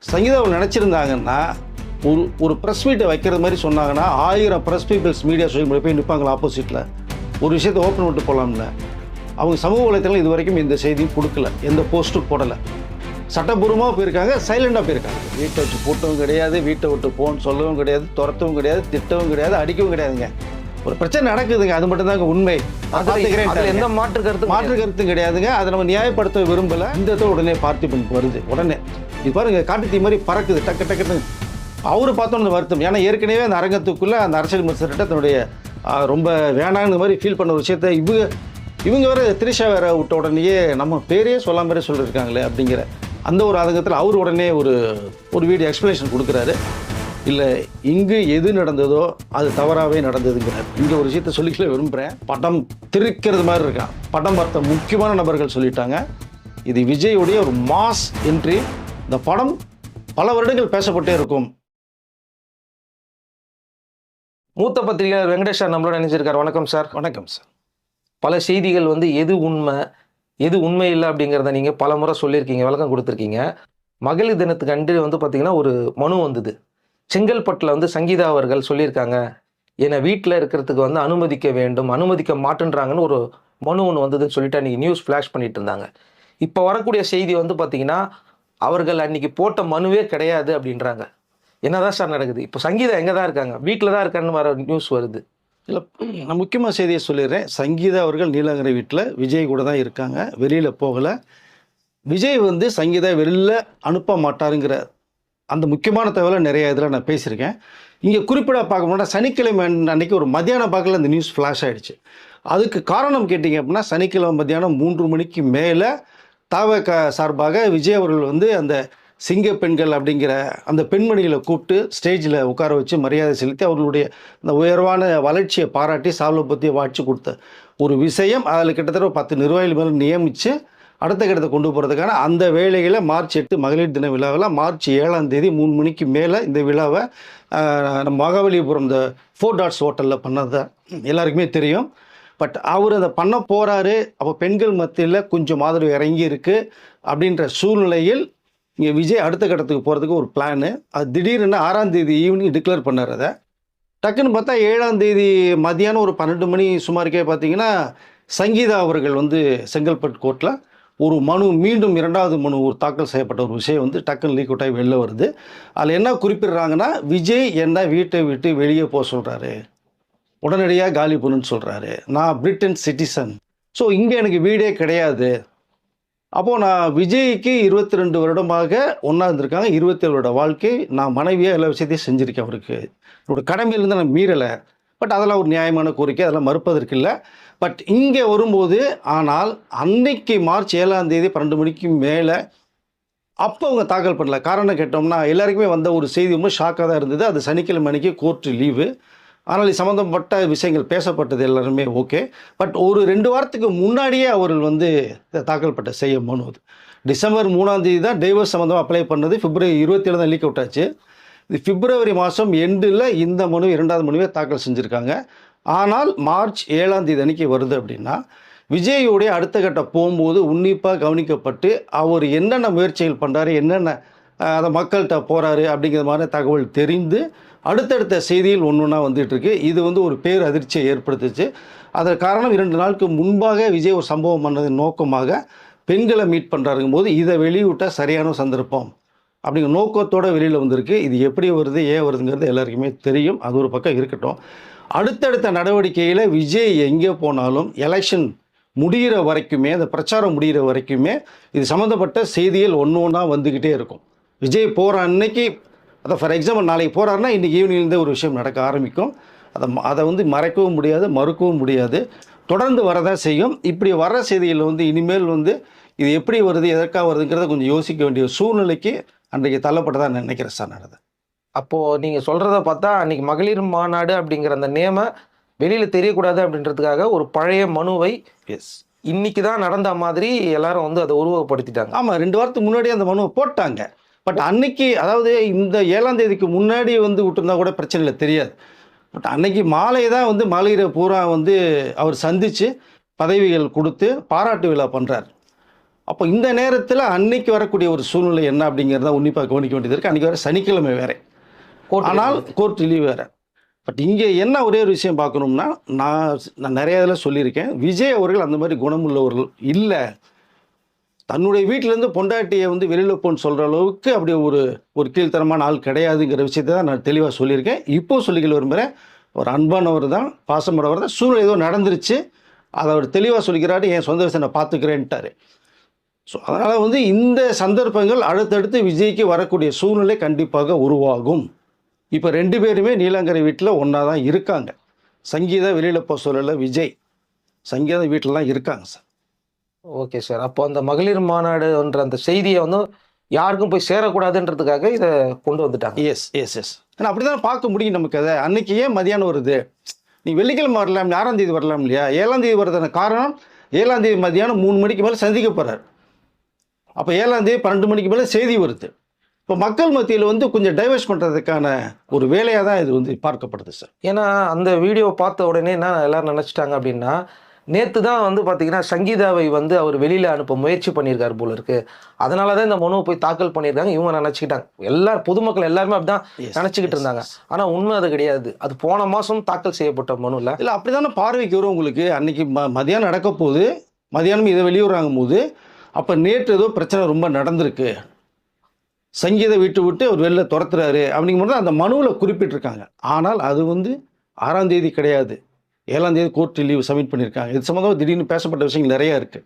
சங்கீதா அவங்க நினச்சிருந்தாங்கன்னா ஒரு ப்ரெஸ் மீட்டை வைக்கிறது மாதிரி சொன்னாங்கன்னா 1000 press peoples media social media போய் நிற்பாங்களா ஆப்போசிட்டில் ஒரு விஷயத்தை ஓப்பன் விட்டு போகலாம்ல. அவங்க சமூக வலைத்தளம் இது வரைக்கும் எந்த செய்தியும் கொடுக்கல, எந்த போஸ்ட்டும் போடலை. சட்டப்பூர்வமாக போயிருக்காங்க, சைலண்டாக போயிருக்காங்க. வீட்டை வச்சு பூட்டவும் கிடையாது, வீட்டை விட்டு போன்னு சொல்லவும் கிடையாது, துரத்தவும் கிடையாது, திட்டவும் கிடையாது, அடிக்கவும் கிடையாதுங்க. ஒரு பிரச்சனை நடக்குதுங்க, அது மட்டும் தாங்க உண்மை. எந்த மாற்று கருத்தும் கிடையாதுங்க. அதை நம்ம நியாயப்படுத்த விரும்பலை. இந்த உடனே பார்த்திபன் வருது, உடனே இது பாருங்க காட்டுத்தீ மாதிரி பறக்குது, டக்கு டக்குன்னு. அவரு பார்த்தோன்னு வருத்தம். ஏன்னா ஏற்கனவே அந்த அரங்கத்துக்குள்ளே அந்த அரசியல் விமர்சகர்கிட்ட தன்னுடைய ரொம்ப வேணாங்கிற மாதிரி ஃபீல் பண்ண ஒரு விஷயத்த இவங்க வேறு திரிஷா வேற விட்ட உடனேயே நம்ம பேரே சொல்லாமலே சொல்லியிருக்காங்களே அப்படிங்கிற அந்த ஒரு ஆதங்கத்தில் அவர் உடனே ஒரு வீடியோ எக்ஸ்ப்ளனேஷன் கொடுக்குறாரு. இல்லை இங்கு எது நடந்ததோ அது தவறாகவே நடந்ததுங்கிறார். இங்கே ஒரு விஷயத்த சொல்லிக்கல விரும்புகிறேன். படம் திரிக்கிறது மாதிரி இருக்கான். படம் பார்த்த முக்கியமான நபர்கள் சொல்லிட்டாங்க, இது விஜயுடைய ஒரு மாஸ் என்ட்ரி. இந்த படம் பல வருடங்கள் பேசப்பட்டே இருக்கும். மூத்த பத்திரிகையாளர் வெங்கடேஷ் சார் நம்மளோட நினைச்சிருக்காரு. வணக்கம் சார். வணக்கம் சார். பல செய்திகள் எது உண்மை எது உண்மை இல்லை அப்படிங்கிறத நீங்கள் பல முறை சொல்லியிருக்கீங்க, விளக்கம் கொடுத்துருக்கீங்க. மகளிர் தினத்துக்கு அன்று பார்த்தீங்கன்னா ஒரு மனு வந்தது. செங்கல்பட்டில் சங்கீதா அவர்கள் சொல்லியிருக்காங்க, என்னை வீட்டில் இருக்கிறதுக்கு அனுமதிக்க வேண்டும், அனுமதிக்க மாட்டேன்றாங்கன்னு ஒரு மனு ஒன்று வந்ததுன்னு சொல்லிட்டு அன்றைக்கி நியூஸ் ஃப்ளாஷ் பண்ணிட்டு இருந்தாங்க. இப்போ வரக்கூடிய செய்தி பார்த்தீங்கன்னா அவர்கள் அன்றைக்கி போட்ட மனுவே கிடையாது அப்படின்றாங்க. என்னதான் சார் நடக்குது? இப்போ சங்கீதா எங்கே தான் இருக்காங்க? வீட்டில் தான் இருக்கான்னு வர நியூஸ் வருது. இல்லை, நான் முக்கியமாக செய்தியை சொல்லிடுறேன். சங்கீதா அவர்கள் நீலகிரி வீட்டில் விஜய் கூட தான் இருக்காங்க, வெளியில் போகலை. விஜய் சங்கீதா வெளியில் அனுப்ப மாட்டாருங்கிற அந்த முக்கியமான தகவலை நிறைய இதில் நான் பேசியிருக்கேன். இங்கே குறிப்பிட பார்க்க முடியாது, சனிக்கிழமை அன்றைக்கி ஒரு மத்தியான பார்க்கல அந்த நியூஸ் ஃப்ளாஷ் ஆகிடுச்சு. அதுக்கு காரணம் கேட்டிங்க அப்படின்னா, சனிக்கிழமை மத்தியானம் 3 மணிக்கு மேலே தவக சார்பாக விஜய் அவர்கள் அந்த சிங்க பெண்கள் அப்படிங்கிற அந்த பெண்மணிகளை கூப்பிட்டு ஸ்டேஜில் உட்கார வச்சு மரியாதை செலுத்தி அவர்களுடைய அந்த உயர்வான வளர்ச்சியை பாராட்டி சால்வை பற்றி வாட்சி கொடுத்த ஒரு விஷயம். அதில் கிட்டத்தட்ட 10 நிர்வாகிகள் மேலே நியமித்து அடுத்த கட்டத்தை கொண்டு போகிறதுக்கான அந்த வேலைகளை மார்ச் 8 மகளிர் தின விழாவில் மார்ச் 7ஆம் தேதி 3 மணிக்கு மேலே இந்த விழாவை நம்ம மகாபலிபுரம் இந்த 4 டாட்ஸ் ஹோட்டலில் பண்ணது எல்லாருக்குமே தெரியும். பட் அவர் அதை பண்ண போகிறாரு. அப்போ பெண்கள் மத்தியில் கொஞ்சம் ஆதரவு இறங்கி இருக்குது அப்படின்ற சூழ்நிலையில் இங்கே விஜய் அடுத்த கட்டத்துக்கு போகிறதுக்கு ஒரு பிளானு. அது திடீர்னு 6ஆம் தேதி ஈவினிங் டிக்ளேர் பண்ணார். அதை டக்குன்னு பார்த்தா 7ஆம் தேதி மதியானம் ஒரு 12 மணி சுமாருக்கே பார்த்தீங்கன்னா சங்கீதா அவர்கள் செங்கல்பட்டு கோர்ட்டில் ஒரு மனு, மீண்டும் 2வது மனு ஒரு தாக்கல் செய்யப்பட்ட ஒரு விஷயம் டக்குன்னு லீக் அவுட் ஆகி வெளில வருது. அதில் என்ன குறிப்பிடுறாங்கன்னா, விஜய் என்ன வீட்டை விட்டு வெளியே போக சொல்கிறாரு, உடனடியாக காலி பண்ணுன்னு சொல்கிறாரு. நான் பிரிட்டன் சிட்டிசன், ஸோ இங்கே எனக்கு வீடே கிடையாது. அப்போது நான் விஜய்க்கு 22 வருடமாக ஒன்றா இருந்திருக்காங்க, 27 வருட வாழ்க்கை, நான் மனைவியாக எல்லா விஷயத்தையும் செஞ்சுருக்கேன். அவருக்கு என்னோடய கடமையிலேருந்து நான் மீறலை. பட் அதெல்லாம் ஒரு நியாயமான கோரிக்கை, அதெல்லாம் மறுப்பதற்கு இல்லை. பட் இங்கே வரும்போது ஆனால் அன்னைக்கு மார்ச் 7ஆம் தேதி 12 மணிக்கு மேலே அப்போ அவங்க தாக்கல் பண்ணல. காரணம் கேட்டோம்னா எல்லாருக்குமே வந்த ஒரு செய்தி ரொம்ப ஷாக்காக தான் இருந்தது. அது சனிக்கிழமை அன்னைக்கு கோர்ட்டு லீவு. ஆனால் இது சம்மந்தப்பட்ட விஷயங்கள் பேசப்பட்டது எல்லாருமே ஓகே. பட் ஒரு 2 வாரத்துக்கு முன்னாடியே அவர்கள் தாக்கல் பட்ட செய்ய மனு அது டிசம்பர் 3ஆம் தேதி தான் டைவர்ஸ் சம்மந்தமாக அப்ளை பண்ணது. பிப்ரவரி 27 தான் லீக் அவுட் ஆச்சு. இது பிப்ரவரி மாதம் எண்டில் இந்த மனு 2வது மனுவே தாக்கல் செஞ்சுருக்காங்க. ஆனால் மார்ச் 7ஆம் தேதி அன்றைக்கி வருது அப்படின்னா விஜயோடைய அடுத்த கட்ட போகும்போது உன்னிப்பாக கவனிக்கப்பட்டு அவர் என்னென்ன முயற்சிகள் பண்ணுறாரு, என்னென்ன அதை மக்கள்கிட்ட போகிறாரு அப்படிங்கிற மாதிரி தகவல் தெரிந்து அடுத்தடுத்த செய்தியில் ஒன்றா வந்துட்டுருக்கு. இது ஒரு பேர் அதிர்ச்சியை ஏற்படுத்துச்சு. அதற்கு காரணம் 2 நாளுக்கு முன்பாக விஜய் ஒரு சம்பவம் பண்ணதன் நோக்கமாக பெண்களை மீட் பண்ணுறாருங்கும் போது இதை வெளியிட்டால் சரியான சந்தர்ப்பம் அப்படிங்கிற நோக்கத்தோடு வெளியில் வந்திருக்கு. இது எப்படி வருது, ஏன் வருதுங்கிறது எல்லாருக்குமே தெரியும். அது ஒரு பக்கம் இருக்கட்டும். அடுத்தடுத்த நடவடிக்கையில் விஜய் எங்கே போனாலும் எலெக்ஷன் முடிகிற வரைக்குமே, அந்த பிரச்சாரம் முடிகிற வரைக்குமே இது சம்மந்தப்பட்ட செய்திகள் ஒன்றா வந்துக்கிட்டே இருக்கும். விஜய் போகிற அன்னைக்கு, அதை ஃபார் எக்ஸாம்பிள் நாளைக்கு போகிறாருன்னா இன்றைக்கி ஈவினிங்லேருந்து ஒரு விஷயம் நடக்க ஆரம்பிக்கும். அதை மறைக்கவும் முடியாது, மறுக்கவும் முடியாது, தொடர்ந்து வரதான் செய்யும். இப்படி வர செய்தியில் இனிமேல் இது எப்படி வருது, எதற்காக வருதுங்கிறத கொஞ்சம் யோசிக்க வேண்டிய சூழ்நிலைக்கு அன்றைக்கு தள்ளப்பட்டதாக நினைக்கிறேன் சார் நான். அதை அப்போது நீங்கள் சொல்கிறத பார்த்தா அன்றைக்கி மகளிர் மாநாடு அப்படிங்கிற அந்த நேமை வெளியில் தெரியக்கூடாது அப்படின்றதுக்காக ஒரு பழைய மனுவை இன்னைக்கு தான் நடந்த மாதிரி எல்லாரும் அதை உருவகப்படுத்திட்டாங்க. ஆமாம், 2 வாரத்துக்கு முன்னாடியே அந்த மனுவை போட்டாங்க. பட் அன்னைக்கு, அதாவது இந்த 7ஆம் தேதிக்கு முன்னாடி விட்டுருந்தா கூட பிரச்சனை இல்லை, தெரியாது. பட் அன்னைக்கு மாலை தான் மகளிரை பூரா அவர் சந்தித்து பதவிகள் கொடுத்து பாராட்டு விழா பண்ணுறார். அப்போ இந்த நேரத்தில் அன்னைக்கு வரக்கூடிய ஒரு சூழ்நிலை என்ன அப்படிங்கிறத உன்னிப்பாக கவனிக்க வேண்டியது இருக்குது. அன்றைக்கி வேறு சனிக்கிழமை வேறு, ஆனால் கோர்ட் லீவ் வேறு. பட் இங்கே என்ன ஒரே ஒரு விஷயம் பார்க்கணும்னா, நான் நிறைய இதில் சொல்லியிருக்கேன், விஜய் அவர்கள் அந்த மாதிரி குணமுள்ளவர்கள் இல்லை. தன்னுடைய வீட்டிலேருந்து பொண்டாட்டியை வந்து வெளியில் போன்னு சொல்கிற அளவுக்கு அப்படி ஒரு கீழ்த்தரமான ஆள் கிடையாதுங்கிற விஷயத்தை தான் நான் தெளிவாக சொல்லியிருக்கேன். இப்போது சொல்லிக்கல விரும்புகிறேன், ஒரு அன்பானவர் தான், பாசமுள்ளவர் தான். சூழ்நிலை ஏதோ நடந்துருச்சு, அதை அவர் தெளிவாக சொல்லிக்கிறாரு, என் சொந்த விஷயம் நான் பார்த்துக்கிறேன்ட்டார். ஸோ அதனால் வந்து இந்த சந்தர்ப்பங்கள் அடுத்தடுத்து விஜய்க்கு வரக்கூடிய சூழ்நிலை கண்டிப்பாக உருவாகும். இப்போ 2 பேருமே நீலாங்கரை வீட்டில் ஒன்றா தான் இருக்காங்க. சங்கீதா வெளியில் போக சொல்லலை, விஜய் சங்கீதா வீட்டில் தான் இருக்காங்க சார். Okay sir. அப்போ அந்த மகளிர் மாநாடுன்ற அந்த செய்தியை வந்து யாருக்கும் போய் சேரக்கூடாதுன்றதுக்காக இதை கொண்டு வந்துட்டாங்க. எஸ் எஸ் எஸ் ஏன்னா அப்படி தான் பார்க்க முடியும் நமக்கு. அதை அன்னைக்கு ஏன் மதியானம் வருது, நீ வெள்ளிக்கிழமை வரலாம், 6ஆம் தேதி வரலாம் இல்லையா? 7ஆம் தேதி வரதான காரணம், 7ஆம் தேதி மதியானம் 3 மணிக்கு மேலே சந்திக்க போகிறார். அப்போ 7ஆம் தேதி 12 மணிக்கு மேலே செய்தி வருது. இப்போ மக்கள் மத்தியில் வந்து கொஞ்சம் டைவர்ஸ் பண்ணுறதுக்கான ஒரு வேலையாக தான் இது வந்து பார்க்கப்படுது சார். ஏன்னா அந்த வீடியோ பார்த்த உடனே என்ன எல்லாரும் நினச்சிட்டாங்க அப்படின்னா, நேற்று தான் வந்து பார்த்தீங்கன்னா சங்கீதாவை வந்து அவர் வெளியில் அனுப்ப முயற்சி பண்ணியிருக்காரு போல இருக்கு, அதனால தான் இந்த மனுவை போய் தாக்கல் பண்ணியிருக்காங்க இவங்க நினச்சிக்கிட்டாங்க. பொதுமக்கள் எல்லாருமே அப்படிதான் நினச்சிக்கிட்டு இருந்தாங்க. ஆனால் உண்மை அது கிடையாது. அது போன மாதம் தாக்கல் செய்யப்பட்ட மனு இல்லை. இல்லை அப்படி தானே பார்வைக்கு வரும் உங்களுக்கு. அன்னைக்கு மதியானம் நடக்க போகுது, மதியானம் இதை வெளியூறாகும் போது, அப்போ நேற்று ஏதோ பிரச்சனை ரொம்ப நடந்திருக்கு, சங்கீத விட்டு அவர் வெளில துரத்துறாரு அப்படிங்கும் போது அந்த மனுவில் குறிப்பிட்டிருக்காங்க. ஆனால் அது வந்து 6ஆம் தேதி கிடையாது, 7ஆம் தேதி கோர்ட் லீவ் சப்மிட் பண்ணியிருக்காங்க. இது சம்மந்தமாக திடீர்னு பேசப்பட்ட விஷயங்கள் நிறையா இருக்குது.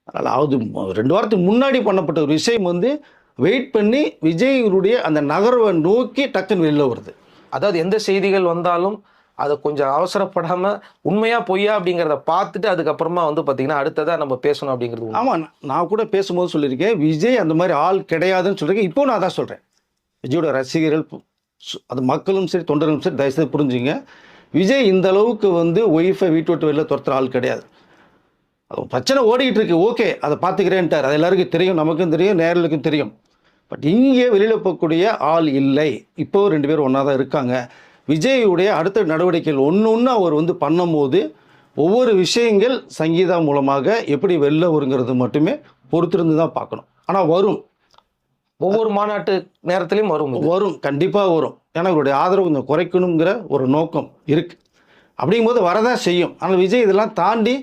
அதனால் அது 2 வாரத்துக்கு முன்னாடி பண்ணப்பட்ட ஒரு விஷயம் வந்து வெயிட் பண்ணி விஜய்களுடைய அந்த நகர்வை நோக்கி டக்குன்னு வெளில வருது. அதாவது எந்த செய்திகள் வந்தாலும் அதை கொஞ்சம் அவசரப்படாமல் உண்மையாக பொய்யா அப்படிங்கிறத பார்த்துட்டு அதுக்கப்புறமா வந்து பார்த்திங்கன்னா அடுத்ததாக நம்ம பேசணும் அப்படிங்கிறது. ஆமாம், நான் கூட பேசும்போது சொல்லியிருக்கேன், விஜய் அந்த மாதிரி ஆள் கிடையாதுன்னு சொல்லியிருக்கேன். இப்போ நான் அதான் சொல்கிறேன், விஜயோட ரசிகர்கள், அது மக்களும் சரி தொண்டர்களும் சரி தயவுசெய்து புரிஞ்சுங்க, விஜய் இந்த அளவுக்கு வந்து ஒய்ஃபை வீட்டு விட்டு வெளில துரத்துற ஆள் கிடையாது. அது பிரச்சனை ஓடிக்கிட்டு இருக்கு, ஓகே அதை பார்த்துக்கிறேன்ட்டார், அது எல்லாருக்கும் தெரியும், நமக்கும் தெரியும், நேர்களுக்கும் தெரியும். பட் இங்கே வெளியில் போகக்கூடிய ஆள் இல்லை. இப்போது 2 பேரும் ஒன்றா தான் இருக்காங்க. விஜயுடைய அடுத்த நடவடிக்கைகள் ஒன்று அவர் வந்து பண்ணும்போது ஒவ்வொரு விஷயங்கள் சங்கீதா மூலமாக எப்படி வெளில வருங்கிறது மட்டுமே பொறுத்திருந்து தான் பார்க்கணும். ஆனால் வரும், ஒவ்வொரு மாநாட்டு நேரத்துலையும் வரும் கண்டிப்பாக வரும். ஏன்னா இவருடைய ஆதரவு கொஞ்சம் குறைக்கணுங்கிற ஒரு நோக்கம் இருக்குது. அப்படிங்கும்போது வரதான் செய்யும். ஆனால் விஜய் இதெல்லாம் தாண்டி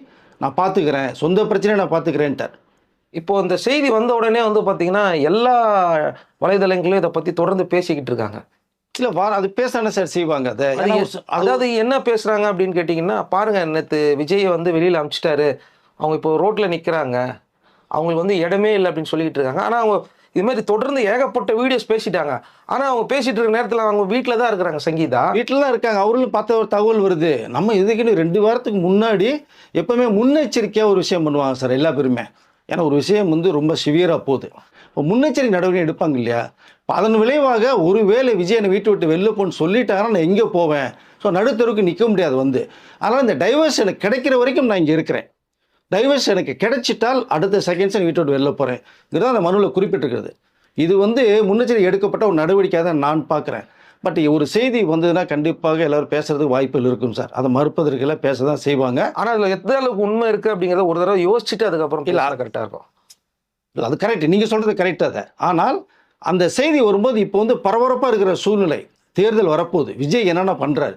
நான் பார்த்துக்கிறேன், சொந்த பிரச்சனையை நான் பார்த்துக்கிறேன்ட்டார். இப்போ இந்த செய்தி வந்த உடனே வந்து பார்த்தீங்கன்னா எல்லா வலைதளங்களும் இதை பற்றி தொடர்ந்து பேசிக்கிட்டு இருக்காங்க. இல்லை அது பேசானே சார் செய்வாங்க. அதாவது என்ன பேசுகிறாங்க அப்படின்னு கேட்டிங்கன்னா, பாருங்கள் நேற்று விஜயை வந்து வெளியில் அனுப்பிச்சிட்டாரு, அவங்க இப்போ ரோட்டில் நிற்கிறாங்க, அவங்களுக்கு வந்து இடமே இல்லை அப்படின்னு சொல்லிக்கிட்டு இருக்காங்க. ஆனால் அவங்க இது மாதிரி தொடர்ந்து ஏகப்பட்ட வீடியோஸ் பேசிட்டாங்க. ஆனால் அவங்க பேசிகிட்டு இருக்க நேரத்தில் அவங்க வீட்டில் தான் இருக்கிறாங்க, சங்கீதா வீட்டில் தான் இருக்காங்க. அவர்களும் பார்த்த ஒரு தகவல் வருது. நம்ம இதுக்குன்னு 2 வாரத்துக்கு முன்னாடி எப்போவுமே முன்னெச்சரிக்கையாக ஒரு விஷயம் பண்ணுவாங்க சார் எல்லா பேருமே. ஏன்னா ஒரு விஷயம் வந்து ரொம்ப சிவியராக போகுது, இப்போ முன்னெச்சரிக்கை நடவடிக்கை எடுப்பாங்க இல்லையா? இப்போ அதன் விளைவாக ஒருவேளை விஜய் என்னை வீட்டை விட்டு வெளில போன்னு சொல்லிட்டாங்கன்னா நான் எங்கே போவேன்? ஸோ நடுத்தருக்கு நிற்க முடியாது வந்து. அதனால் இந்த டைவர்ஸ் எனக்கு கிடைக்கிற வரைக்கும் நான் இங்கே இருக்கிறேன், டைவர்ஸ் எனக்கு கிடைச்சிட்டால் அடுத்த செகண்ட்ஸ் வீட்டை விட்டு வெளில போகிறேங்கிறது அந்த மனுவில் குறிப்பிட்டிருக்கிறது. இது வந்து முன்னெச்சரிக்கை எடுக்கப்பட்ட ஒரு நடவடிக்கையாக தான் நான் பார்க்குறேன். பட் ஒரு செய்தி வந்ததுன்னா கண்டிப்பாக எல்லோரும் பேசுறதுக்கு வாய்ப்புகள் இருக்கும் சார். அதை மறுப்பதற்கெல்லாம் பேச தான் செய்வாங்க. ஆனால் அதில் எந்த அளவுக்கு உண்மை இருக்குது அப்படிங்கிறத ஒரு தடவை யோசிச்சுட்டு அதுக்கப்புறம் இல்லை கரெக்டாக இருக்கும். இல்லை அது கரெக்ட், நீங்கள் சொல்கிறது கரெக்டாக தான். ஆனால் அந்த செய்தி வரும்போது இப்போ வந்து பரபரப்பாக இருக்கிற சூழ்நிலை, தேர்தல் வரப்போகுது, விஜய் என்னென்ன பண்ணுறாரு,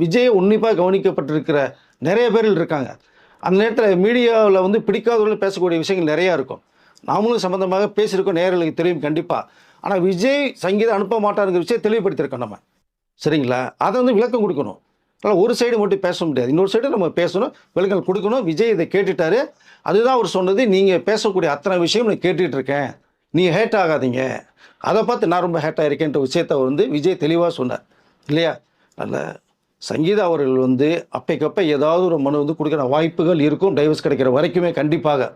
விஜயை உன்னிப்பாக கவனிக்கப்பட்டிருக்கிற நிறைய பேர்கள் இருக்காங்க. அந்த நேரத்தில் மீடியாவில் வந்து பிடிக்காதவர்கள் பேசக்கூடிய விஷயங்கள் நிறையா இருக்கும். நாமளும் சம்மந்தமாக பேசியிருக்கோம், நேயர்களுக்கு தெரியும் கண்டிப்பாக. ஆனால் விஜய் சங்கீதா அனுப்ப மாட்டாருங்கிற விஷயம் தெளிவுபடுத்தியிருக்கோம் நம்ம, சரிங்களா? அதை வந்து விளக்கம் கொடுக்கணும். அதனால் ஒரு சைடு மட்டும் பேச முடியாது, இன்னொரு சைடு நம்ம பேசணும், விளக்கம் கொடுக்கணும். விஜய் இதை கேட்டுட்டாரு, அதுதான் அவர் சொன்னது, நீங்கள் பேசக்கூடிய அத்தனை விஷயம் நான் கேட்டுட்டு இருக்கேன், நீங்கள் ஹேட் ஆகாதீங்க, அதை பார்த்து நான் ரொம்ப ஹேட் ஆகிருக்கேன்ற விஷயத்தை வந்து விஜய் தெளிவாக சொன்னார் இல்லையா? அதில் சங்கீதா அவர்கள் வந்து அப்பைக்கப்போ ஏதாவது ஒரு மனு வந்து கொடுக்குற வாய்ப்புகள் இருக்கும், டைவர்ஸ் கிடைக்கிற வரைக்குமே கண்டிப்பாக.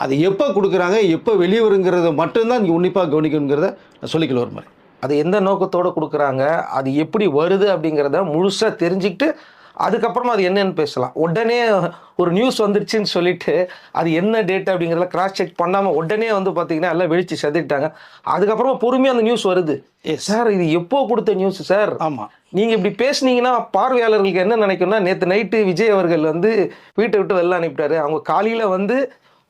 அது எப்போ கொடுக்குறாங்க, எப்போ வெளியே வருங்கிறத மட்டும்தான் நீங்கள் உன்னிப்பாக கவனிக்கணுங்கிறத நான் சொல்லிக்கல ஒரு மாதிரி. அது எந்த நோக்கத்தோடு கொடுக்குறாங்க, அது எப்படி வருது அப்படிங்கிறத முழுசாக தெரிஞ்சுக்கிட்டு அதுக்கப்புறமா அது என்னன்னு பேசலாம். உடனே ஒரு நியூஸ் வந்துருச்சுன்னு சொல்லிட்டு அது என்ன டேட் அப்படிங்கிறத கிராஸ் செக் பண்ணாமல் உடனே வந்து பார்த்தீங்கன்னா எல்லாம் வெடிச்சு செதுக்கிட்டாங்க. அதுக்கப்புறமா பொறுமையாக அந்த நியூஸ் வருது. சார் இது எப்போ கொடுத்த நியூஸ் சார்? ஆமாம், நீங்கள் இப்படி பேசுனீங்கன்னா பார்வையாளர்களுக்கு என்ன நினைக்கணும்னா, நேற்று நைட்டு விஜய் அவர்கள் வந்து வீட்டை விட்டு வெளில அனுப்பிட்டாரு, அவங்க காலையில் வந்து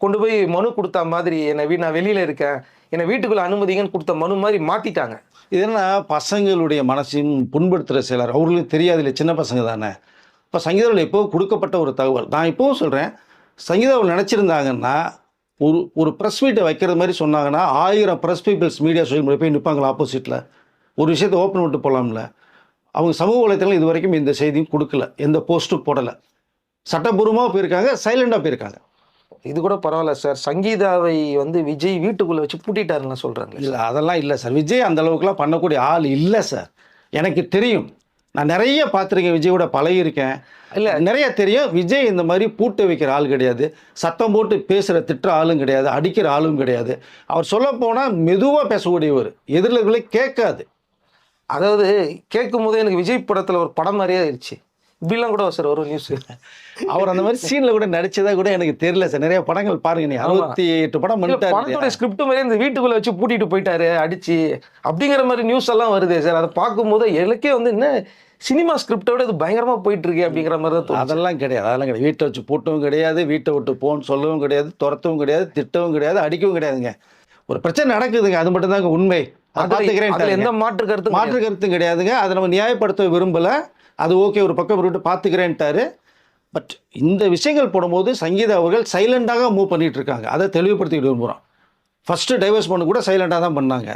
கொண்டு போய் மனு கொடுத்த மாதிரி நான் வெளியில இருக்கேன், என்னை வீட்டுக்குள்ள அனுமதிங்கன்னு கொடுத்த மனு மாதிரி மாத்திட்டாங்க. இது என்ன, பசங்களுடைய மனசையும் புண்படுத்துகிற செயலர், அவர்களுக்கு தெரியாது இல்லை, சின்ன பசங்க தானே. இப்போ சங்கீதாவில் எப்போ கொடுக்கப்பட்ட ஒரு தகவல், நான் இப்போவும் சொல்கிறேன், சங்கீதாவில் நினச்சிருந்தாங்கன்னா ஒரு ப்ரெஸ் மீட்டை வைக்கிறது மாதிரி சொன்னாங்கன்னா 1000 press peoples media social media போய் நிற்பாங்களா ஆப்போசிட்டில், ஒரு விஷயத்தை ஓப்பன் விட்டு போகலாம்ல. அவங்க சமூக வலைத்தளம் இது வரைக்கும் இந்த செய்தியும் கொடுக்கல, எந்த போஸ்ட்டும் போடலை, சட்டப்பூர்வமாக போயிருக்காங்க, சைலண்டாக போயிருக்காங்க. இது கூட பரவாயில்ல சார், சங்கீதாவை வந்து விஜய் வீட்டுக்குள்ள வச்சு பூட்டிட்டாருன்னு சொல்றாங்க. இல்லை அதெல்லாம் இல்லை சார், விஜய் அந்த அளவுக்குலாம் பண்ணக்கூடிய ஆள் இல்லை சார். எனக்கு தெரியும், நான் நிறைய பார்த்துருக்கேன், விஜயோட பழகியிருக்கேன், இல்லை நிறைய தெரியும். விஜய் இந்த மாதிரி பூட்டு வைக்கிற ஆள் கிடையாது, சத்தம் போட்டு பேசுகிற திட்டுற ஆளும் கிடையாது, அடிக்கிற ஆளும் கிடையாது. அவர் சொல்ல போனால் மெதுவாக பேசக்கூடியவர், எதிரில் கேட்காது. அதாவது கேட்கும் போது எனக்கு விஜய் படத்துல ஒரு படம் மாதிரியே ஆயிடுச்சு. இப்படிலாம் கூட சார் ஒரு நியூஸ், அவர் அந்த மாதிரி சீனில் கூட நடிச்சதா கூட எனக்கு தெரியல சார். நிறைய படங்கள் பாருங்க, நீ 68 படம் பண்ணிட்டாரு. படத்தோட ஸ்கிரிப்ட் மாதிரி இந்த வீட்டுக்குள்ள வச்சு பூட்டிட்டு போயிட்டாரு அடிச்சு அப்படிங்கிற மாதிரி நியூஸ் எல்லாம் வருது சார். அதை பார்க்கும்போது எனக்கே வந்து என்ன சினிமா ஸ்கிரிப்டோட இது பயங்கரமா போயிட்டு இருக்கு அப்படிங்கிற மாதிரி தான் தோணுது. அதெல்லாம் கிடையாது. வீட்டை வச்சு பூட்டவும் கிடையாது, வீட்டை விட்டு போன்னு சொல்லவும் கிடையாது, துரத்தவும் கிடையாது, திட்டவும் கிடையாது, அடிக்கவும் கிடையாதுங்க. ஒரு பிரச்சனை நடக்குதுங்க, அது மட்டும் தாங்க உண்மை. பார்த்துக்கிறேன், எந்த மாற்று கருத்தும் கிடையாதுங்க. அதை நம்ம நியாயப்படுத்த விரும்பல, அது ஓகே, ஒரு பக்கம் விட்டு பார்த்துக்கிறேன்ட்டாரு. பட் இந்த விஷயங்கள் போடும்போது சங்கீதா அவர்கள் சைலண்டாக மூவ் பண்ணிட்டு இருக்காங்க, அதை தெளிவுபடுத்திக்கிட்டு விரும்புகிறோம். ஃபர்ஸ்ட் டைவர்ஸ் மனு கூட சைலண்டாக தான் பண்ணாங்க,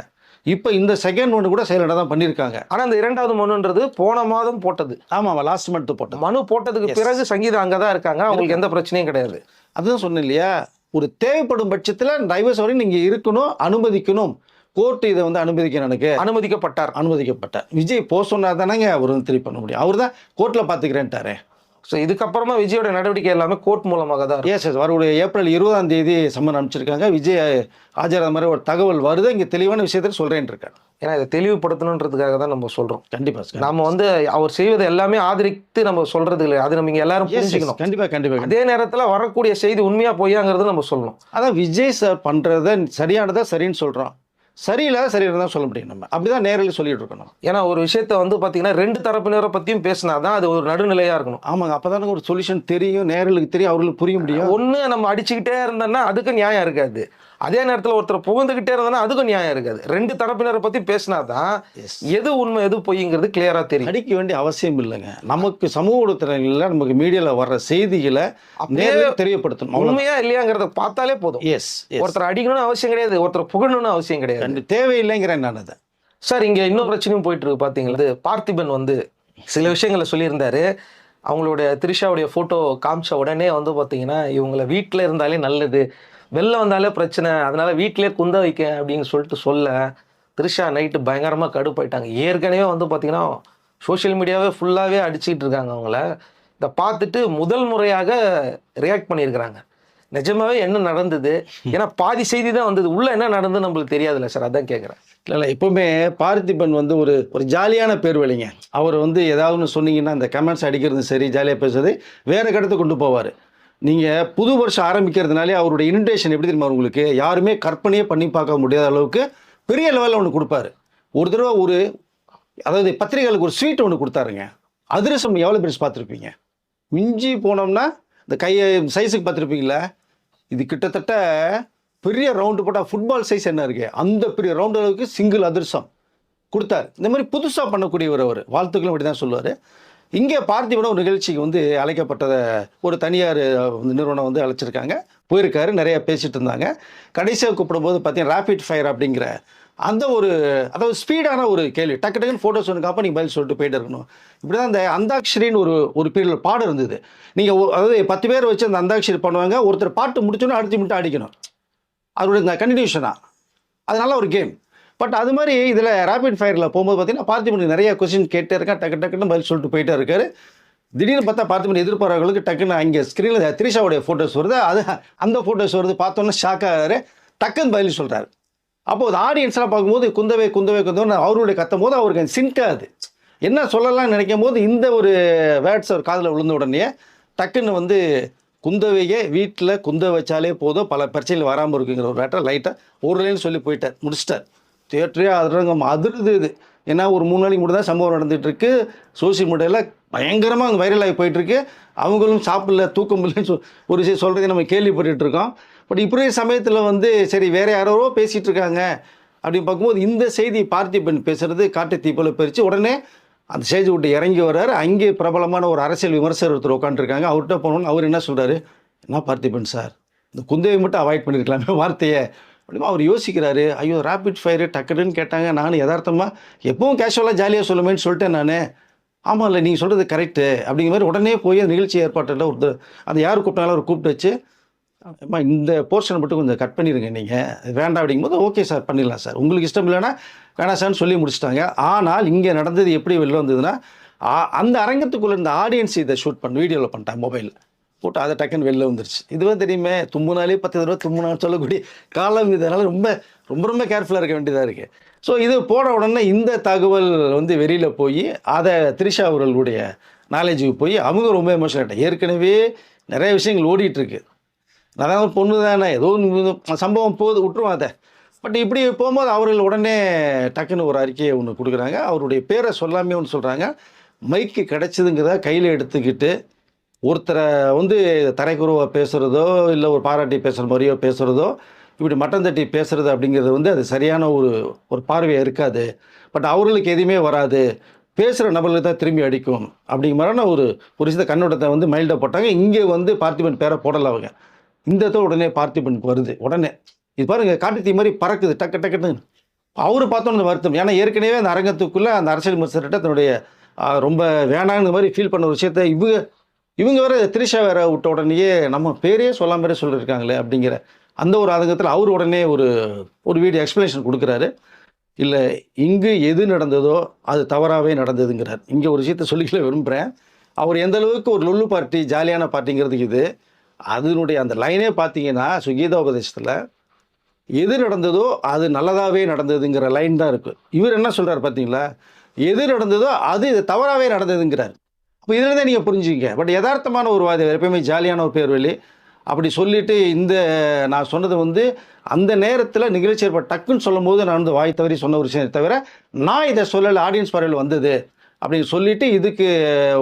இப்போ இந்த செகண்ட் மனு கூட சைலண்டாக தான் பண்ணியிருக்காங்க. ஆனால் இந்த 2வது மனுன்றது போன மாதம் போட்டது. ஆமாம், லாஸ்ட் மந்த் போட்டது. மனு போட்டதுக்கு பிறகு சங்கீதா அங்கே தான் இருக்காங்க, அவங்களுக்கு எந்த பிரச்சனையும் கிடையாது. அதுதான் சொன்னேன் இல்லையா, ஒரு தேவைப்படும் பட்சத்தில் டைவர்ஸ் வரையும் நீங்கள் இருக்கணும், அனுமதிக்கணும். கோர்ட்டு இதை வந்து எனக்கு அனுமதிக்கப்பட்டார். விஜய் போ சொன்னார் தானேங்க அவர் வந்து திருப்பி பண்ண முடியும். அவர் தான் கோர்ட்டில் பார்த்துக்கிறேன்ட்டாரு. ஸோ இதுக்கப்புறமா விஜயோட நடவடிக்கை எல்லாமே கோர்ட் மூலமாக தான். எஸ் வரக்கூடிய ஏப்ரல் 20ஆம் தேதி சம்மன் அனுப்பிச்சிருக்காங்க. விஜய் ஆஜராத மாதிரி ஒரு தகவல் வருது, இங்கே தெளிவான விஷயத்தை சொல்கிறேன்னு இருக்காரு. ஏன்னா இதை தெளிவுபடுத்தணுன்றதுக்காக தான் நம்ம சொல்கிறோம். கண்டிப்பாக நம்ம வந்து அவர் செய்வதை எல்லாமே ஆதரித்து நம்ம சொல்கிறது இல்லை, அது நம்ம எல்லாரும் புரிஞ்சுக்கணும். கண்டிப்பாக. அதே நேரத்தில் வரக்கூடிய செய்தி உண்மையாக பொய்யாங்கிறது நம்ம சொல்லணும். அதான் விஜய் சார் பண்ணுறத சரியானதா சரின்னு சொல்கிறோம், சரியில்லாத சரியில்லை தான் சொல்ல முடியும். நம்ம அப்படிதான் நேரில் சொல்லிட்டு இருக்கணும். ஏன்னா ஒரு விஷயத்த வந்து பார்த்தீங்கன்னா 2 தரப்பினரை பற்றியும் பேசினாதான் அது ஒரு நடுநிலையாக இருக்கணும். ஆமாங்க, அப்போதானே ஒரு சொல்யூஷன் தெரியும், நேர்களுக்கு தெரியும், அவர்களுக்கு புரிய முடியும். ஒன்று நம்ம அடிச்சுக்கிட்டே இருந்தோம்னா அதுக்கு நியாயம் இருக்காது, அதே நேரத்தில் ஒருத்தர் புகழ்ந்துக்கிட்டே இருந்தோம்னா அதுக்கும் நியாயம் இருக்காது. 2 தரப்பினரை பற்றி பேசினாதான் எது உண்மை எது பொய்ங்கிறது கிளியராக தெரியும். அடிக்க வேண்டிய அவசியம் இல்லைங்க. நமக்கு சமூக ஊடகத்தில் நமக்கு மீடியாவில் வர்ற செய்திகளை நேரில் தெரியப்படுத்தணும். உண்மையா இல்லையாங்கிறத பார்த்தாலே போதும். ஒருத்தர் அடிக்கணும்னு அவசியம் கிடையாது, ஒருத்தர் புகழணும்னு அவசியம் கிடையாது, தேவையில்லைங்கிறேன் நான் அதை. சார் இங்கே இன்னொரு பிரச்சனையும் போயிட்டு இருக்கு பார்த்தீங்களா. பார்த்திபன் வந்து சில விஷயங்களை சொல்லியிருந்தாரு. அவங்களுடைய த்ரிஷாவுடைய ஃபோட்டோ காமிச்ச உடனே வந்து பார்த்தீங்கன்னா இவங்களை வீட்டில் இருந்தாலே நல்லது, வெளில வந்தாலே பிரச்சனை, அதனால வீட்டிலே குந்த வைக்க அப்படின்னு சொல்ல த்ரிஷா நைட்டு பயங்கரமாக கடுப்பாயிட்டாங்க. ஏற்கனவே வந்து பார்த்தீங்கன்னா சோஷியல் மீடியாவே ஃபுல்லாகவே அடிச்சுக்கிட்டு இருக்காங்க அவங்கள. இதை பார்த்துட்டு முதல் முறையாக ரியாக்ட் பண்ணியிருக்கிறாங்க. நிஜமாவே என்ன நடந்தது, ஏன்னா பாதி செய்தி தான் வந்தது, உள்ள என்ன நடந்தது நம்மளுக்கு தெரியாதுல்ல சார், அதான் கேட்குறேன். இல்லை எப்போவுமே பார்த்திபன் வந்து ஒரு ஜாலியான பேர் வழிங்க. அவர் வந்து ஏதாவது ஒன்று சொன்னீங்கன்னா அந்த கமெண்ட்ஸ் அடிக்கிறது சரி, ஜாலியாக பேசுறது வேறு கடத்து கொண்டு போவார். நீங்கள் புது வருஷம் ஆரம்பிக்கிறதுனாலே அவருடைய இன்விடேஷன் எப்படி தெரியுமா உங்களுக்கு, யாருமே கற்பனையே பண்ணி பார்க்க முடியாத அளவுக்கு பெரிய லெவலில் ஒன்று கொடுப்பாரு. ஒரு தடவை அதாவது பத்திரிகைகளுக்கு ஒரு ஸ்வீட் ஒன்று கொடுத்தாருங்க. அதிரசம் எவ்வளோ பெருசு பார்த்துருப்பீங்க, மிஞ்சி போனோம்னா இந்த கையை சைஸுக்கு பார்த்துருப்பீங்களா, இது கிட்டத்தட்ட பெரிய ரவுண்டு போட்டால் ஃபுட்பால் சைஸ் என்ன இருக்குது அந்த பெரிய ரவுண்டு அளவுக்கு சிங்கிள் அதிரசம் கொடுத்தாரு. இந்த மாதிரி புதுசாக பண்ணக்கூடியவர் அவர், வாழ்த்துக்களும் அப்படி தான் சொல்லுவார். இங்கே பார்த்திபன ஒரு நிகழ்ச்சிக்கு வந்து அழைக்கப்பட்டதை ஒரு தனியார் நிறுவனம் வந்து அழைச்சிருக்காங்க, போயிருக்காரு, நிறையா பேசிகிட்டு இருந்தாங்க. கடைசியாக கூப்பிடும்போது பார்த்தீங்கன்னா ரேபிட் ஃபயர் அப்படிங்கிற அந்த அதாவது ஸ்பீடான ஒரு கேள்வி, டக்குன்னு ஃபோட்டோஸ் ஒன்று காப்பா நீங்கள் பதில் சொல்லிட்டு போயிட்டு இருக்கணும். இப்படி தான் அந்த அந்தாக்ஷரின்னு ஒரு பீரியட் பாடம் இருந்தது. நீங்கள் அதாவது 10 பேர் வச்சு அந்த அந்தாக்ஷரி பண்ணுவாங்க, ஒருத்தர் பாட்டு முடிச்சோன்னா அடுத்து மட்டும் அடிக்கணும், அதோட இந்த கண்டினியூஷனாக, அதனால ஒரு கேம். பட் அது மாதிரி இதில் ரேபிட் ஃபயரில் போகும்போது பார்த்தீங்கன்னா பார்த்திபனுக்கு நிறைய கொஸ்டின் கேட்டே இருக்கேன், டக்குன்னு பதில் சொல்லிட்டு போயிட்டே இருக்காரு. திடீர்னு பார்த்தா பார்த்திபன் எதிர்பார்க்கறவங்களுக்கு டக்குன்னு அங்கே ஸ்க்ரீனில் த்ரிஷாவுடைய ஃபோட்டோஸ் வருது, அந்த ஃபோட்டோஸ் வருது, பார்த்தோன்னா ஷாக் ஆகிறாரு, டக்குன்னு பதில் சொல்கிறாரு. அப்போது ஆடியன்ஸ்லாம் பார்க்கும்போது குந்தவை அவருடைய கத்தும் போது அவருக்கு சிங்காது, என்ன சொல்லலாம்னு நினைக்கும் போது இந்த ஒரு வேர்ட்ஸ் அவர் காதில் விழுந்த உடனே டக்குன்னு வந்து குந்தவையே வீட்டில் குந்த வச்சாலே போதும் பல பிரச்சனைகள் வராமல் இருக்குங்கிற ஒரு வேட்டை லைட்டாக ஒரு லைன் சொல்லி போயிட்டார், முடிச்சிட்டார். தியேட்டரே அதிருது இது. ஏன்னா ஒரு 3 நாளைக்கு மட்டும் தான் சம்பவம் நடந்துகிட்டு இருக்கு, சோசியல் மீடியாவில் பயங்கரமாக வைரல் ஆகி போயிட்டுருக்கு. அவங்களும் சாப்பிடல, தூக்கம் இல்லைன்னு ஒரு விஷயம் சொல்கிறதை நம்ம கேள்விப்பட்டு இருக்கோம். பட் இப்படி சமயத்தில் வந்து சரி வேற யாரோ பேசிகிட்டு இருக்காங்க அப்படின்னு பார்க்கும்போது இந்த செய்தி பார்த்திபன் பேசுகிறது காட்டு தீ போல பிரித்து உடனே அந்த ஸ்டேஜ் விட்டு இறங்கி வர்றாரு. அங்கே பிரபலமான ஒரு அரசியல் விமர்சகர் ஒருத்தர் உட்காந்துருக்காங்க. அவர்கிட்ட போனோன்னு அவர் என்ன சொல்கிறாரு, என்ன பார்த்திபன் சார் இந்த குந்தவை மட்டும் அவாய்ட் பண்ணியிருக்கலாமே வார்த்தையை அப்படிமா அவர் யோசிக்கிறாரு. ஐயோ ரேபிட் ஃபயரு டக்குன்னு கேட்டாங்க. நானும் யதார்த்தமாக எப்பவும் கேஷுவலாக ஜாலியாக சொல்லுமேன்னு சொல்லிட்டேன் நான். ஆமாம் இல்லை நீங்கள் சொல்கிறது கரெக்டு அப்படிங்கிற மாதிரி உடனே போய் அந்த நிகழ்ச்சி ஏற்பாட்டில் ஒருத்தர் அந்த யார் கூப்பிட்டாலும் அவர் கூப்பிட்டு வச்சு அம்மா இந்த போர்ஷனை மட்டும் கொஞ்சம் கட் பண்ணிடுங்க நீங்கள் வேண்டாம் அப்படிங்கும்போது ஓகே சார் பண்ணிடலாம் சார் உங்களுக்கு இஷ்டம் இல்லைன்னா வேணாம் சார்னு சொல்லி முடிச்சிட்டாங்க. ஆனால் இங்கே நடந்தது எப்படி வெளில வந்ததுன்னா அந்த அரங்கத்துக்குள்ளே இருந்த ஆடியன்ஸ் இதை ஷூட் பண்ண வீடியோவில் பண்ணிட்டாங்க மொபைலில் போட்டு அதை டக்குன்னு வெளில வந்துருச்சு. இதுவே தெரியுமே தும்முனாலே 10 தடவை தும்முனான்னு சொல்லக்கூடிய காலம் இதனால் ரொம்ப ரொம்ப ரொம்ப கேர்ஃபுல்லாக இருக்க வேண்டியதாக இருக்குது. ஸோ இது போன உடனே இந்த தகவல் வந்து வெளியில் போய் அதை த்ரிஷா அவர்களுடைய நாலேஜுக்கு போய் அவங்க ரொம்ப எமோஷனல் ஆகிட்டாங்க. ஏற்கனவே நிறைய விஷயங்கள் ஓடிட்டுருக்கு. அதாவது பொண்ணு தானே ஏதோ சம்பவம் போது விட்டுருவோம் அதை. பட் இப்படி போகும்போது அவர்கள் உடனே டக்குன்னு ஒரு அறிக்கையை ஒன்று கொடுக்குறாங்க. அவருடைய பேரை சொல்லாமே ஒன்று சொல்கிறாங்க. மைக்கு கிடச்சிதுங்கிறத கையில் எடுத்துக்கிட்டு ஒருத்தரை வந்து தரைக்குறவாக பேசுகிறதோ இல்லை ஒரு பாராட்டி பேசுகிற மாதிரியோ பேசுகிறதோ இப்படி மட்டம் தட்டி பேசுகிறது அப்படிங்கிறது வந்து அது சரியான ஒரு பார்வையாக இருக்காது. பட் அவர்களுக்கு எதுவுமே வராது, பேசுகிற நபர்களுக்கு தான் திரும்பி அடிக்கும் அப்படிங்கிற மாதிரியான ஒரு விஷயத்த கண்ணோட்டத்தை வந்து மைல்டாக போட்டாங்க. இங்கே வந்து பார்த்திபன் பேரை போடலை அவங்க. இந்த உடனே பார்த்திபனுக்கு வருது. உடனே இது பாருங்க காட்டு தீ மாதிரி பறக்குது டக்கு டக்குன்னு. அவரு பார்த்தோன்னு வருத்தம். ஏன்னா ஏற்கனவே அந்த அரங்கத்துக்குள்ளே அந்த அரசியல் விமர்சகர்கிட்ட தன்னுடைய ரொம்ப வேணாங்கிற மாதிரி ஃபீல் பண்ண ஒரு விஷயத்த இவங்க வேற த்ரிஷா வேற விட்ட உடனேயே நம்ம பேரே சொல்லாமலே சொல்லியிருக்காங்களே அப்படிங்கிற அந்த ஒரு ஆதங்கத்தில் அவர் உடனே ஒரு வீடியோ எக்ஸ்பிளனேஷன் கொடுக்குறாரு. இல்லை இங்கு எது நடந்ததோ அது தவறாகவே நடந்ததுங்கிறார். இங்கே ஒரு விஷயத்த சொல்லிக்கல விரும்புகிறேன். அவர் எந்த அளவுக்கு ஒரு லொல்லு பார்ட்டி ஜாலியான பார்ட்டிங்கிறதுக்கு இது அதனுடைய அந்த லைனே பார்த்தீங்கன்னா கீதோபதேசத்தில் எது நடந்ததோ அது நல்லதாகவே நடந்ததுங்கிற லைன் தான் இருக்குது. இவர் என்ன சொல்கிறார் பார்த்தீங்களா, எது நடந்ததோ அது இது தவறாகவே நடந்ததுங்கிறார். அப்போ இதில் தான் நீங்கள் புரிஞ்சுங்க. பட் யதார்த்தமான ஒரு வாதி எப்பயுமே ஜாலியான ஒரு பேர் வழி அப்படி சொல்லிவிட்டு இந்த நான் சொன்னது வந்து அந்த நேரத்தில் நிகழ்ச்சி ஏற்பட்ட டக்குன்னு சொல்லும் போது நான் வந்து வாய் தவறி சொன்ன ஒரு விஷயம் தவிர நான் இதை சொல்லலை ஆடியன்ஸ் பார்வையில் வந்தது அப்படின்னு சொல்லிவிட்டு இதுக்கு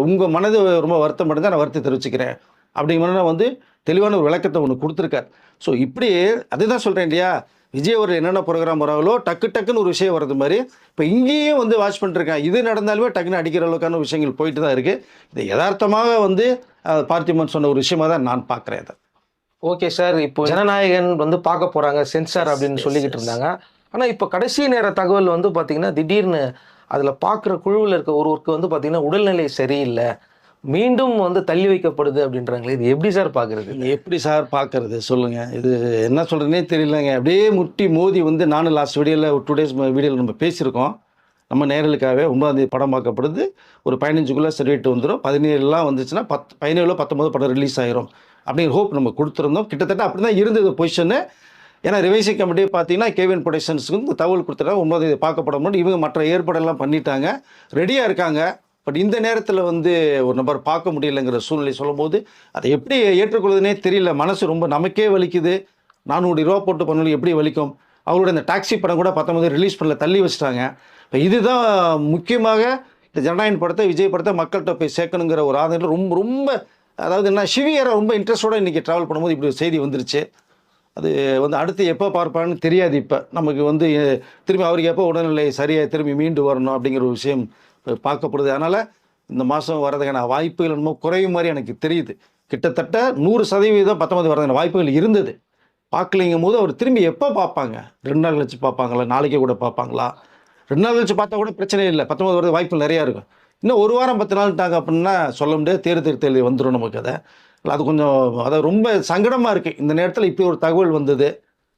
உங்கள் மனது ரொம்ப வருத்தம் அடைந்தால் நான் வருத்தம் தெரிவிச்சுக்கிறேன் அப்படிங்கிற வந்து தெளிவான ஒரு விளக்கத்தை ஒன்று கொடுத்துருக்கார். ஸோ இப்படி அதுதான் சொல்கிறேன் இல்லையா, விஜய் அவர் என்னென்ன ப்ரோக்ராம் வராங்களோ டக்குன்னு ஒரு விஷயம் வர்றது மாதிரி இப்போ இங்கேயும் வந்து வாட்ச் பண்ணிருக்கேன். இது நடந்தாலுமே டக்குன்னு அடிக்கிற அளவுக்கான விஷயங்கள் போயிட்டு தான் இருக்குது. இது யதார்த்தமாக வந்து பார்த்திபன் சொன்ன ஒரு விஷயமாக தான் நான் பார்க்குறேன் இதை. ஓகே சார், இப்போ ஜனநாயகன் வந்து பார்க்க போகிறாங்க சென்சார் அப்படின்னு சொல்லிக்கிட்டு இருந்தாங்க. ஆனால் இப்போ கடைசி நேர தகவல் வந்து பார்த்தீங்கன்னா திடீர்னு அதில் பார்க்குற குழுவில் இருக்க ஒருவருக்கு வந்து பார்த்தீங்கன்னா உடல்நிலை சரியில்லை, மீண்டும் வந்து தள்ளி வைக்கப்படுது அப்படின்றாங்களே. இது எப்படி சார் பார்க்குறது? எப்படி சார் பார்க்குறது சொல்லுங்கள். இது என்ன சொல்கிறதுனே தெரியலங்க. அப்படியே முட்டி மோதி வந்து நானும் லாஸ்ட் வீடியோவில் ஒரு 2 days வீடியோவில் நம்ம பேசியிருக்கோம். நம்ம நேரலுக்காகவே 9ஆம் தேதி படம் பார்க்கப்படுது. ஒரு 15க்குள்ளே சர்டிஃபிகேட் வந்துடும். 17 வந்துச்சுன்னா 17 19 படம் ரிலீஸ் ஆகிரும் அப்படிங்கிற ஹோப் நம்ம கொடுத்துருந்தோம். கிட்டத்தட்ட அப்படி தான் இருந்தது பொசிஷனு. ஏன்னா ரிவைசி கமிட்டியே பார்த்தீங்கன்னா கேவின் ப்ரொடக்ஷன்ஸுக்கு வந்து தகவல் கொடுத்துட்டாங்க 9ஆம் தேதி பார்க்கப்படும். இவங்க மற்ற ஏற்பாடெல்லாம் பண்ணிட்டாங்க, ரெடியாக இருக்காங்க. பட் இந்த நேரத்தில் வந்து ஒரு நபர் பார்க்க முடியலைங்கிற சூழ்நிலை சொல்லும்போது அதை எப்படி ஏற்றுக்கொள்வதுனே தெரியல. மனசு ரொம்ப நமக்கே வலிக்குது. 400 ரூபா போட்டு பண்ணணும் எப்படி வலிக்கும். அவரோட இந்த டாக்ஸி படம் கூட 19 ரிலீஸ் பண்ணல, தள்ளி வச்சுட்டாங்க. இப்போ இதுதான் முக்கியமாக இந்த ஜனநாயகன் படத்தை விஜய் படத்தை மக்கள்கிட்ட போய் சேர்க்கணுங்கிற ஒரு ஆதரவு ரொம்ப ரொம்ப அதாவது என்ன சிவியராக ரொம்ப இன்ட்ரெஸ்டோடு இன்றைக்கி ட்ராவல் பண்ணும்போது இப்படி ஒரு செய்தி வந்துருச்சு. அது வந்து அடுத்து எப்போ பார்ப்பான்னு தெரியாது. இப்போ நமக்கு வந்து திரும்பி அவருக்கு எப்போ உடல்நிலை சரியாக திரும்பி மீண்டு வரணும் அப்படிங்கிற ஒரு விஷயம் பார்க்கப்படுது. அதனால் இந்த மாதம் வரதுக்கான வாய்ப்புகள் என்னமோ குறையும் மாதிரி எனக்கு தெரியுது. கிட்டத்தட்ட 100% 19 வரதுக்கான வாய்ப்புகள் இருந்தது. பார்க்கலைங்கும் போது அவர் திரும்பி எப்போ பார்ப்பாங்க? 2 நாள் கழிச்சு பார்ப்பாங்களா, நாளைக்கே கூட பார்ப்பாங்களா? 2 நாள் கழிச்சு பார்த்தா கூட பிரச்சனை இல்லை. 19 வரது வாய்ப்புகள் நிறையா இருக்கும். இன்னும் 1 வாரம் 10 நாள்ட்டாங்க அப்படின்னா சொல்ல முடியாது. தேர்தல் வந்துடும் நமக்கு. அது கொஞ்சம் அதாவது ரொம்ப சங்கடமாக இருக்குது. இந்த நேரத்தில் இப்படி ஒரு தகவல் வந்தது.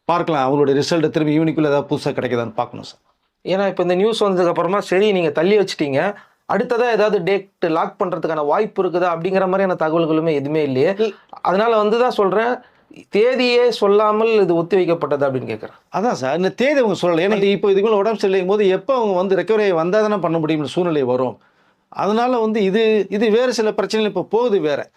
பார்க்கலாம் அவங்களுடைய ரிசல்ட்டை திரும்பி ஈவினிங்குள்ளே ஏதாவது புதுசாக கிடைக்குதான்னு பார்க்கணும் சார். ஏன்னா இப்போ இந்த நியூஸ் வந்ததுக்கப்புறமா சரி நீங்கள் தள்ளி வச்சிட்டீங்க, அடுத்ததாக ஏதாவது டேட் லாக் பண்ணுறதுக்கான வாய்ப்பு இருக்குதா அப்படிங்கிற மாதிரியான தகவல்களுமே எதுவுமே இல்லையே. அதனால வந்து தான் சொல்கிறேன், தேதியே சொல்லாமல் இது ஒத்தி வைக்கப்பட்டது அப்படின்னு கேட்குறேன். அதான் சார் இந்த தேதி அவங்க சொல்லலை. ஏன்னா இப்போ இதுக்குள்ள உடம்பு சரியில்லைங்கும் போது எப்போ அவங்க வந்து ரெக்கவரி வந்தால் தானே பண்ண முடியும்னு சூழ்நிலை வரும். அதனால் வந்து இது வேறு சில பிரச்சனைகள் இப்போ போகுது வேறு.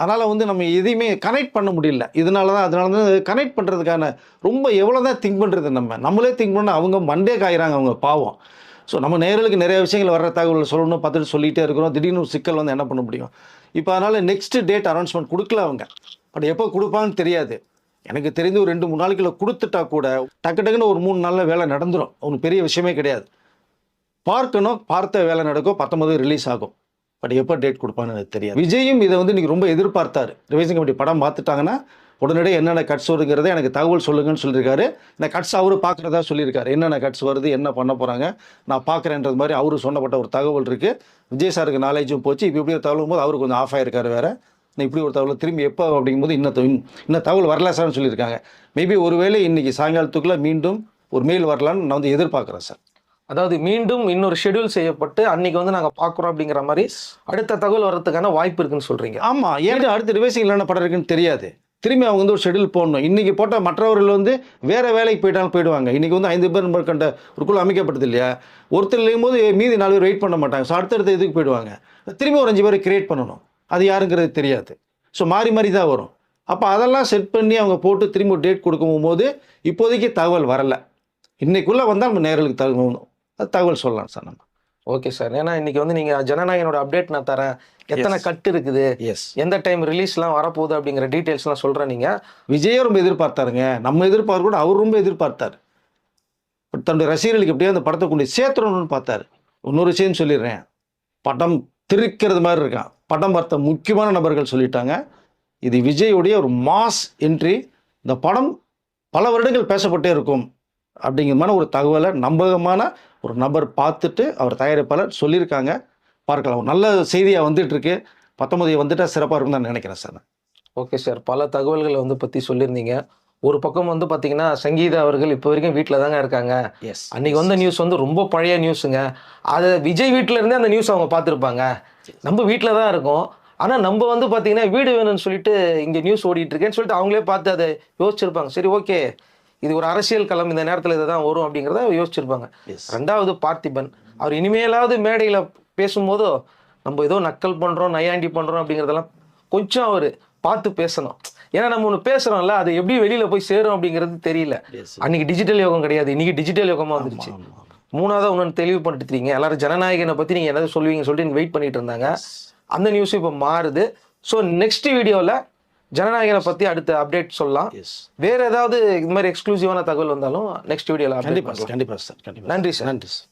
அதனால் வந்து நம்ம எதையுமே கனெக்ட் பண்ண முடியல. அதனால தான் கனெக்ட் பண்ணுறதுக்கான ரொம்ப எவ்வளோ தான் திங்க் பண்ணுறது. நம்மளே திங்க் பண்ணால் அவங்க மண்டே காயிறாங்க அவங்க பாவம். ஸோ நம்ம நேரலுக்கு நிறைய விஷயங்கள் வர்ற தகவல் சொல்லணும் பார்த்துட்டு சொல்லிகிட்டே இருக்கிறோம். திடீர்னு ஒரு சிக்கல் வந்து என்ன பண்ண முடியும். இப்போ அதனால் நெக்ஸ்ட் டேட் அனௌன்ஸ்மெண்ட் கொடுக்கல அவங்க. பட் எப்போ கொடுப்பான்னு தெரியாது. எனக்கு தெரிந்து ஒரு 2-3 நாளைக்குள்ள கொடுத்துட்டா கூட டக்குன்னு ஒரு 3 நாளில் வேலை நடந்துடும். ஒன்றும் பெரிய விஷயமே கிடையாது. பார்க்கணும், பார்த்த வேலை நடக்கும், 19 ரிலீஸ் ஆகும். பட் எப்போ டேட் கொடுப்பான்னு எனக்கு தெரியாது. விஜயும் இதை வந்து இன்னைக்கு ரொம்ப எதிர்பார்த்தாரு. ரிவைசிங் கமிட்டி படம் பார்த்துட்டாங்கன்னா உடனடியே என்னென்ன கட்ஸ் வருங்கிறத எனக்கு தகவல் சொல்லுங்கன்னு சொல்லியிருக்காரு. இந்த கட்ஸ் அவரு பார்க்குறதா சொல்லியிருக்காரு. என்னென்ன கட்ஸ் வருது, என்ன பண்ண போகிறாங்க, நான் பார்க்குறேன்றது மாதிரி அவரு சொன்னப்பட்ட ஒரு தகவல் இருக்குது. விஜய் சாருக்கு நாலேஜும் போச்சு. இப்போ இப்படி ஒரு தகவலும் போது அவரு கொஞ்சம் ஆஃப் ஆகிருக்காரு வேறு. நான் இப்படி ஒரு தகவல் திரும்பி எப்போ அப்படிங்கும்போது இன்னும் தகவல் வரல சார்னு சொல்லியிருக்காங்க. மேபி ஒருவேளை இன்றைக்கி சாயங்காலத்துக்குள்ளே மீண்டும் ஒரு மெயில் வரலான்னு நான் வந்து எதிர்பார்க்குறேன் சார். அதாவது மீண்டும் இன்னொரு ஷெட்யூல் செய்யப்பட்டு அன்னைக்கு வந்து நாங்கள் பார்க்குறோம் அப்படிங்கிற மாதிரி அடுத்த தகவல் வர்றதுக்கான வாய்ப்பு இருக்குன்னு சொல்கிறீங்க. ஆமாம், ஏன்னா அடுத்த ரிவைசிங் என்னென்ன படம் இருக்குன்னு தெரியாது. திரும்பி அவங்க வந்து ஒரு ஷெட்யூல் போடணும். இன்றைக்கி போட்ட மற்றவர்கள் வந்து வேறு வேலைக்கு போயிட்டாலும் போயிடுவாங்க. இன்றைக்கி வந்து 5 பேர் கண்ட ஒரு குழு அமைக்கப்பட்டது இல்லையா? ஒருத்தர் இல்லையும் போது மீதி 4 பேர் வெயிட் பண்ண மாட்டாங்க. ஸோ அடுத்தடுத்த இதுக்கு போயிடுவாங்க. திரும்பி ஒரு 5 பேரை கிரியேட் பண்ணணும். அது யாருங்கிறது தெரியாது. ஸோ மாறி மாறி தான் வரும். அப்போ அதெல்லாம் செட் பண்ணி அவங்க போட்டு திரும்பி ஒரு டேட் கொடுக்கும் போது இப்போதைக்கு தகவல் வரலை. இன்றைக்குள்ளே வந்தால் நம்ம நேரலுக்கு தகவல் சொல்லலாம் சார் நம்ம. Okay sir. ஏன்னா இன்னைக்கு வந்து நீங்கள் ஜனநாயகனோட அப்டேட் நான் தரேன், எத்தனை கட்டு இருக்குது, எந்த டைம் ரிலீஸ்லாம் வரப்போகுது அப்படிங்கிற டீட்டெயில்ஸ்லாம் சொல்கிறேன். நீங்கள் விஜயே ரொம்ப எதிர்பார்த்தாருங்க. நம்ம எதிர்பார்க்க கூட அவர் ரொம்ப எதிர்பார்த்தார். பட் தன்னுடைய ரசிகர்களுக்கு எப்படியோ அந்த படத்தை கொண்டு சேர்த்துறணும்னு பார்த்தாரு. இன்னொரு விஷயம் சொல்லிடுறேன், படம் திரிக்கிறது மாதிரி இருக்கான். படம் பார்த்த முக்கியமான நபர்கள் சொல்லிட்டாங்க, இது விஜயுடைய ஒரு மாஸ் என்ட்ரி. இந்த படம் பல வருடங்கள் பேசப்பட்டே இருக்கும் அப்படிங்கிற மாதிரி ஒரு தகவலை நம்பகமான ஒரு நபர் பார்த்துட்டு அவர் தயாரிப்பாளர் சொல்லியிருக்காங்க. பார்க்கலாம், நல்ல செய்தியாக வந்துட்டு இருக்கு. 19 வந்துட்டா சிறப்பாக இருக்கும்னு நான் நினைக்கிறேன் சார். Okay sir. பல தகவல்களை வந்து பற்றி சொல்லியிருந்தீங்க. ஒரு பக்கம் வந்து பார்த்தீங்கன்னா சங்கீதா அவர்கள் இப்போ வரைக்கும் வீட்டில் தாங்க இருக்காங்க. அன்னைக்கு வந்த நியூஸ் வந்து ரொம்ப பழைய நியூஸுங்க. அதை விஜய் வீட்டில் இருந்தே அந்த நியூஸ் அவங்க பார்த்துருப்பாங்க. நம்ம வீட்டில் தான் இருக்கோம். ஆனால் நம்ம வந்து பார்த்தீங்கன்னா வீடு வேணும்னு சொல்லிட்டு இங்கே நியூஸ் ஓடிட்டு இருக்கேன்னு சொல்லிட்டு அவங்களே பார்த்து அதை யோசிச்சிருப்பாங்க. சரி, ஓகே, இது ஒரு அரசியல் களம், இந்த நேரத்தில் இதை தான் வரும் அப்படிங்கிறத யோசிச்சிருப்பாங்க. ரெண்டாவது பார்த்திபன் அவர் இனிமேலாவது மேடையில் பேசும்போதோ நம்ம ஏதோ நக்கல் பண்ணுறோம், நையாண்டி பண்ணுறோம் அப்படிங்கிறதெல்லாம் கொஞ்சம் அவர் பார்த்து பேசணும். ஏன்னா நம்ம ஒன்று பேசுகிறோம்ல, அது எப்படி வெளியில் போய் சேரும் அப்படிங்கிறது தெரியல. அன்றைக்கி டிஜிட்டல் யோகம் கிடையாது, இன்றைக்கி டிஜிட்டல் யோகமாக வந்துருச்சு. மூணாவது ஒன்று தெளிவுபடுத்திட்டீங்க. எல்லாரும் ஜனநாயகனை பற்றி நீங்கள் என்ன சொல்லுவீங்கன்னு சொல்லிட்டு வெயிட் பண்ணிட்டு இருந்தாங்க. அந்த நியூஸும் இப்போ மாறுது. ஸோ நெக்ஸ்ட் வீடியோவில் ஜனநாயகனை பற்றி அடுத்த அப்டேட் சொல்லலாம். வேறு ஏதாவது இது மாதிரி எக்ஸ்க்ளூசிவான தகவல் வந்தாலும் நெக்ஸ்ட் வீடியோவில் கண்டிப்பாக சார். நன்றி சார். நன்றி சார்.